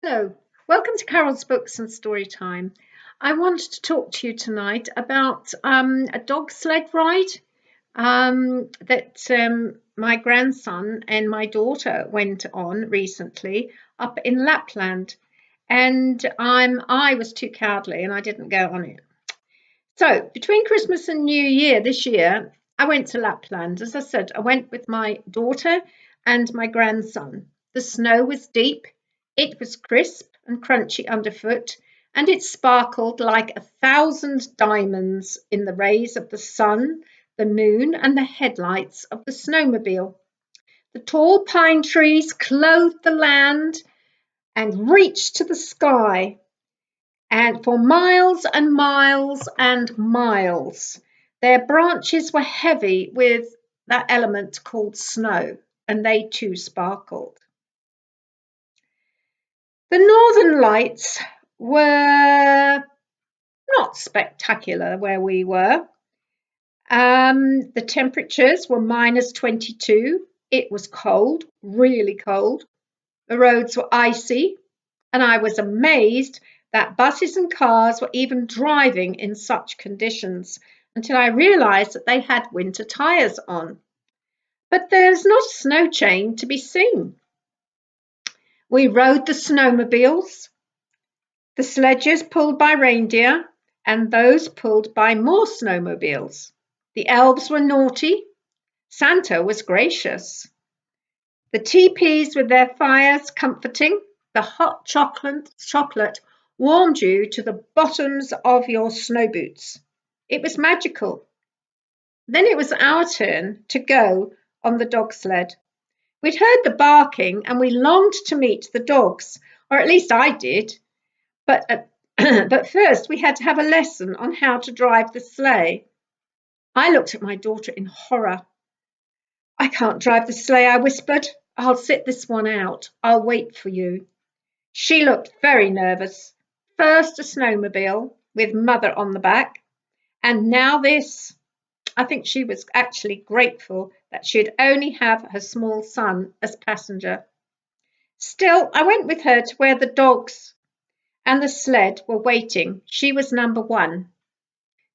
Hello, welcome to Carol's Books and Story Time. I wanted to talk to you tonight about a dog sled ride that my grandson and my daughter went on recently up in Lapland, and I was too cowardly and I didn't go on it. So between Christmas and New Year this year, I went to Lapland. As I said, I went with my daughter and my grandson. The snow was deep, it was crisp and crunchy underfoot, and it sparkled like 1,000 diamonds in the rays of the sun, the moon, and the headlights of the snowmobile. The tall pine trees clothed the land and reached to the sky, and for miles and miles and miles, their branches were heavy with that element called snow, and they too sparkled. The northern lights were not spectacular where we were. The temperatures were -22. It was cold, really cold. The roads were icy, and I was amazed that buses and cars were even driving in such conditions until I realised that they had winter tyres on. But there's not a snow chain to be seen. We rode the snowmobiles, the sledges pulled by reindeer, and those pulled by more snowmobiles. The elves were naughty. Santa was gracious. The teepees with their fires comforting, the hot chocolate warmed you to the bottoms of your snow boots. It was magical. Then it was our turn to go on the dog sled. We'd heard the barking and we longed to meet the dogs, or at least I did. But, but first we had to have a lesson on how to drive the sleigh. I looked at my daughter in horror. "I can't drive the sleigh," I whispered. "I'll sit this one out. I'll wait for you." She looked very nervous. First a snowmobile with mother on the back, and now this. I think she was actually grateful that she'd only have her small son as passenger. Still, I went with her to where the dogs and the sled were waiting. She was number one.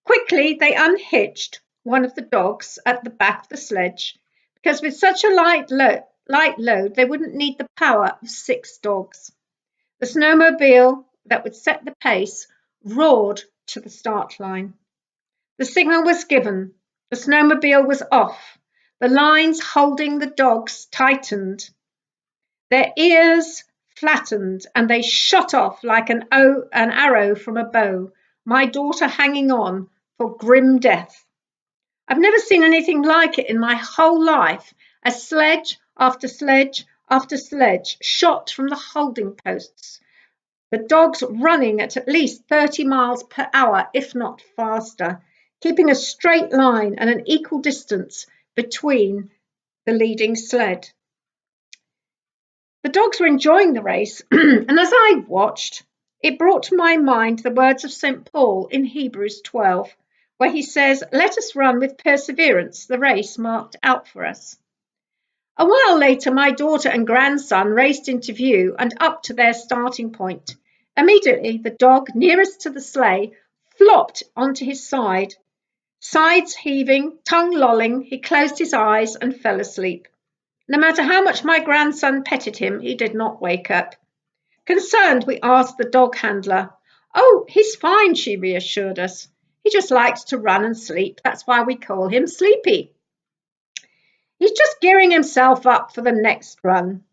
Quickly, they unhitched one of the dogs at the back of the sledge because with such a light load, they wouldn't need the power of 6 dogs. The snowmobile that would set the pace roared to the start line. The signal was given. The snowmobile was off. The lines holding the dogs tightened. Their ears flattened and they shot off like an arrow from a bow, my daughter hanging on for grim death. I've never seen anything like it in my whole life, as sledge after sledge after sledge shot from the holding posts, the dogs running at least 30 miles per hour, if not faster, keeping a straight line and an equal distance between the leading sled. The dogs were enjoying the race, and as I watched, it brought to my mind the words of St. Paul in Hebrews 12, where he says, "Let us run with perseverance the race marked out for us." A while later, my daughter and grandson raced into view and up to their starting point. Immediately, the dog nearest to the sleigh flopped onto his side. Sides heaving, tongue lolling, he closed his eyes and fell asleep. No matter how much my grandson petted him, he did not wake up. Concerned, we asked the dog handler. "Oh, he's fine," she reassured us. "He just likes to run and sleep. That's why we call him Sleepy. He's just gearing himself up for the next run."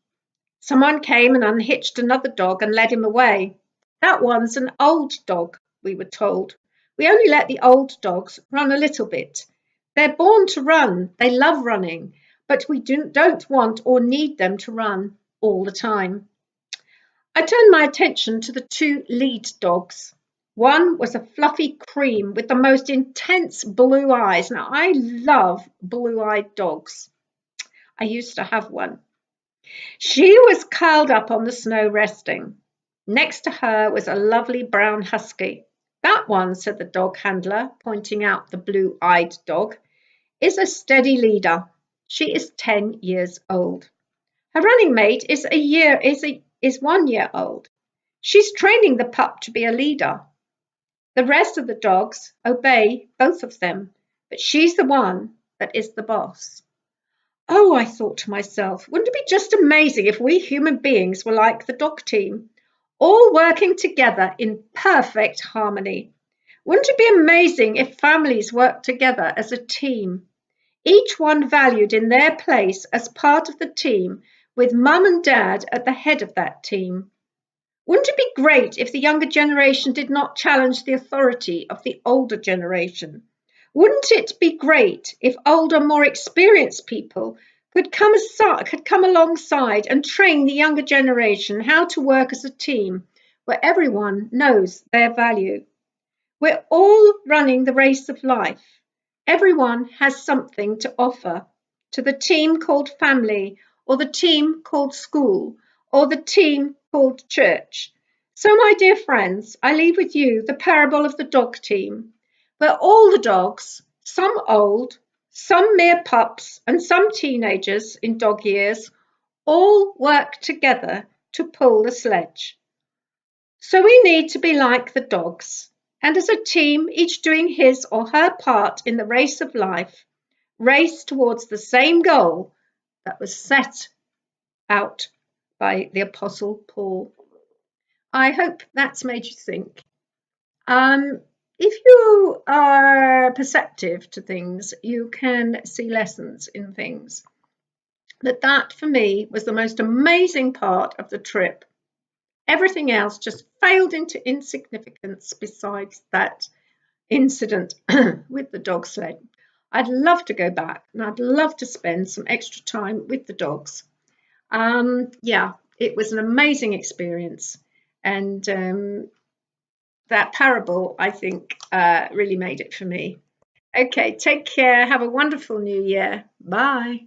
Someone came and unhitched another dog and led him away. "That one's an old dog," we were told. "We only let the old dogs run a little bit. They're born to run. They love running, but we don't want or need them to run all the time." I turned my attention to the 2 lead dogs. One was a fluffy cream with the most intense blue eyes. Now, I love blue-eyed dogs. I used to have one. She was curled up on the snow resting. Next to her was a lovely brown husky. "That one," said the dog handler, pointing out the blue-eyed dog, "is a steady leader. She is 10 years old. Her running mate is 1 year old. She's training the pup to be a leader. The rest of the dogs obey both of them, but she's the one that is the boss. Oh, I thought to myself, wouldn't it be just amazing if we human beings were like the dog team, all working together in perfect harmony? Wouldn't it be amazing if families worked together as a team, each one valued in their place as part of the team, with mum and dad at the head of that team? Wouldn't it be great if the younger generation did not challenge the authority of the older generation? Wouldn't it be great if older, more experienced people could come alongside and train the younger generation how to work as a team where everyone knows their value? We're all running the race of life. Everyone has something to offer to the team called family, or the team called school, or the team called church. So, my dear friends, I leave with you the parable of the dog team, where all the dogs, some old, some mere pups, and some teenagers in dog years, all work together to pull the sledge. So we need to be like the dogs, and as a team, each doing his or her part in the race of life, race towards the same goal that was set out by the Apostle Paul. I hope that's made you think. If you are perceptive to things, you can see lessons in things. But that, for me, was the most amazing part of the trip. Everything else just failed into insignificance besides that incident with the dog sled. I'd love to go back and I'd love to spend some extra time with the dogs. Yeah, it was an amazing experience. And that parable, I think, really made it for me. Okay, take care. Have a wonderful new year. Bye.